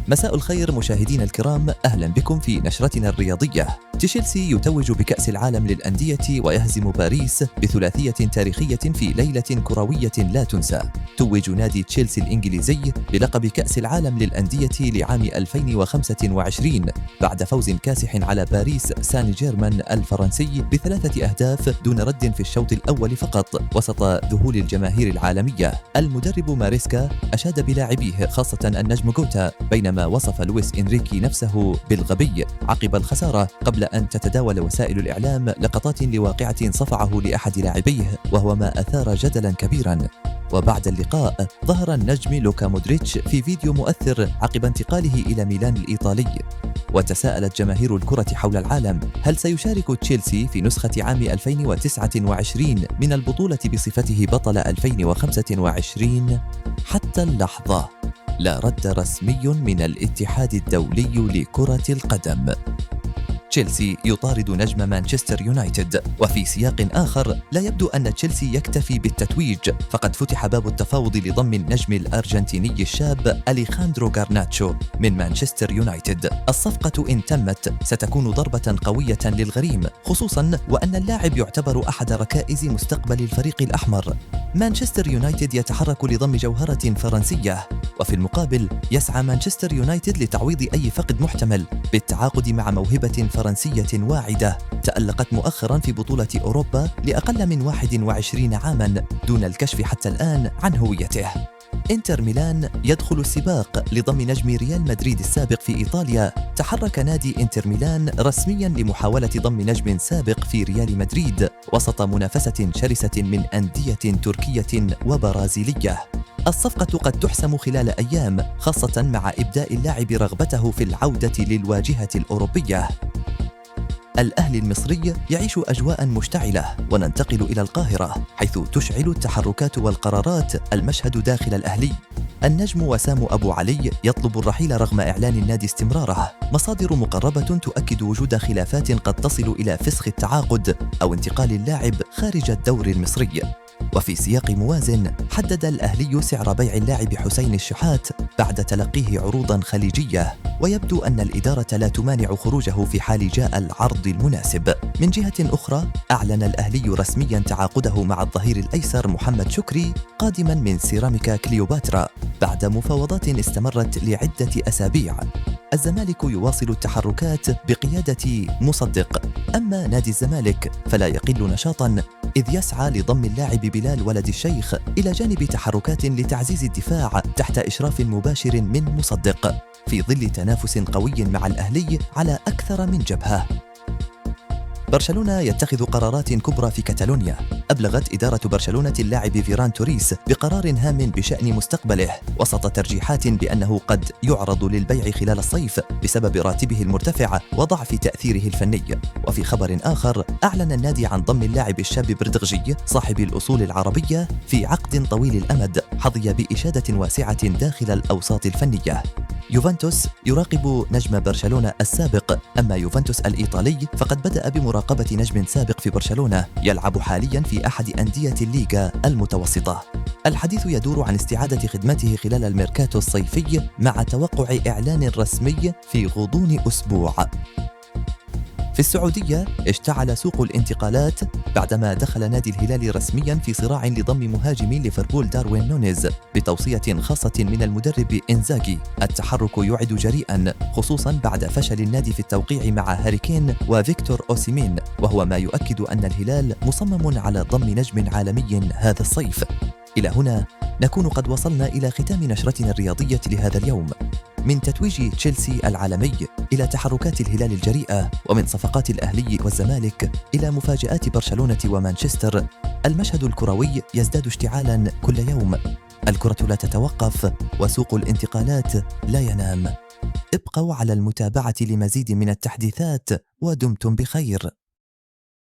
مساء الخير مشاهدينا الكرام، أهلا بكم في نشرتنا الرياضية. تشيلسي يتوج بكأس العالم للأندية ويهزم باريس بثلاثية تاريخية في ليلة كروية لا تنسى. توج نادي تشيلسي الإنجليزي بلقب كأس العالم للأندية لعام 2025 بعد فوز كاسح على باريس سان جيرمان الفرنسي ب3 أهداف دون رد في الشوط الأول فقط وسط ذهول الجماهير العالمية. المدرب ماريسكا أشاد بلاعبيه خاصة النجم غوتا، بينما وصف لويس إنريكي نفسه بالغبي عقب الخسارة، قبل أن تتداول وسائل الإعلام لقطات لواقعة صفعه لأحد لاعبيه، وهو ما أثار جدلا كبيرا. وبعد اللقاء ظهر النجم لوكا مودريتش في فيديو مؤثر عقب انتقاله إلى ميلان الإيطالي، وتساءلت جماهير الكرة حول العالم: هل سيشارك تشيلسي في نسخة عام 2029 من البطولة بصفته بطل 2025؟ حتى اللحظة لا رد رسمي من الاتحاد الدولي لكرة القدم. تشيلسي يطارد نجم مانشستر يونايتد، وفي سياق آخر لا يبدو أن تشيلسي يكتفي بالتتويج، فقد فتح باب التفاوض لضم النجم الأرجنتيني الشاب أليخاندرو غارناتشو من مانشستر يونايتد. الصفقة إن تمت ستكون ضربة قوية للغريم، خصوصا وأن اللاعب يعتبر أحد ركائز مستقبل الفريق الأحمر. مانشستر يونايتد يتحرك لضم جوهرة فرنسية، وفي المقابل يسعى مانشستر يونايتد لتعويض أي فقد محتمل بالتعاقد مع موهبة فرنسية واعدة تألقت مؤخرا في بطولة أوروبا لأقل من 21 عاما دون الكشف حتى الآن عن هويته. إنتر ميلان يدخل السباق لضم نجم ريال مدريد السابق في إيطاليا. تحرك نادي إنتر ميلان رسميا لمحاولة ضم نجم سابق في ريال مدريد وسط منافسة شرسة من أندية تركية وبرازيلية. الصفقة قد تحسم خلال أيام، خاصة مع إبداء اللاعب رغبته في العودة للواجهة الأوروبية. الأهلي المصري يعيش أجواء مشتعلة، وننتقل إلى القاهرة حيث تشعل التحركات والقرارات المشهد داخل الأهلي. النجم وسام أبو علي يطلب الرحيل رغم إعلان النادي استمراره. مصادر مقربة تؤكد وجود خلافات قد تصل إلى فسخ التعاقد أو انتقال اللاعب خارج الدوري المصري. وفي سياق موازن حدد الأهلي سعر بيع اللاعب حسين الشحات بعد تلقيه عروضا خليجية، ويبدو أن الإدارة لا تمانع خروجه في حال جاء العرض المناسب. من جهة أخرى أعلن الأهلي رسميا تعاقده مع الظهير الأيسر محمد شكري قادما من سيراميكا كليوباترا بعد مفاوضات استمرت لعدة أسابيع. الزمالك يواصل التحركات بقيادة مصدق، أما نادي الزمالك فلا يقل نشاطا إذ يسعى لضم اللاعب بلال ولد الشيخ إلى جانب تحركات لتعزيز الدفاع تحت إشراف مباشر من مصدق، في ظل تنافس قوي مع الأهلي على أكثر من جبهة. برشلونة يتخذ قرارات كبرى في كاتالونيا. أبلغت إدارة برشلونة اللاعب فيران توريس بقرار هام بشأن مستقبله وسط ترجيحات بأنه قد يعرض للبيع خلال الصيف بسبب راتبه المرتفع وضعف تأثيره الفني. وفي خبر آخر أعلن النادي عن ضم اللاعب الشاب بردغجي صاحب الأصول العربية في عقد طويل الأمد حظي بإشادة واسعة داخل الأوساط الفنية. يوفنتوس يراقب نجم برشلونة السابق، أما يوفنتوس الإيطالي فقد بدأ بمراقبة نجم سابق في برشلونة يلعب حاليا في أحد أندية الليغا المتوسطة. الحديث يدور عن استعادة خدمته خلال الميركاتو الصيفي مع توقع إعلان رسمي في غضون أسبوع. في السعودية اشتعل سوق الانتقالات بعدما دخل نادي الهلال رسميا في صراع لضم مهاجم ليفربول داروين نونيز بتوصية خاصة من المدرب إنزاغي. التحرك يعد جريئا، خصوصا بعد فشل النادي في التوقيع مع هاري كين وفيكتور أوسيمين، وهو ما يؤكد أن الهلال مصمم على ضم نجم عالمي هذا الصيف. إلى هنا نكون قد وصلنا إلى ختام نشرتنا الرياضية لهذا اليوم. من تتويج تشيلسي العالمي إلى تحركات الهلال الجريئة، ومن صفقات الأهلي والزمالك إلى مفاجآت برشلونة ومانشستر، المشهد الكروي يزداد اشتعالا كل يوم. الكرة لا تتوقف وسوق الانتقالات لا ينام. ابقوا على المتابعة لمزيد من التحديثات ودمتم بخير.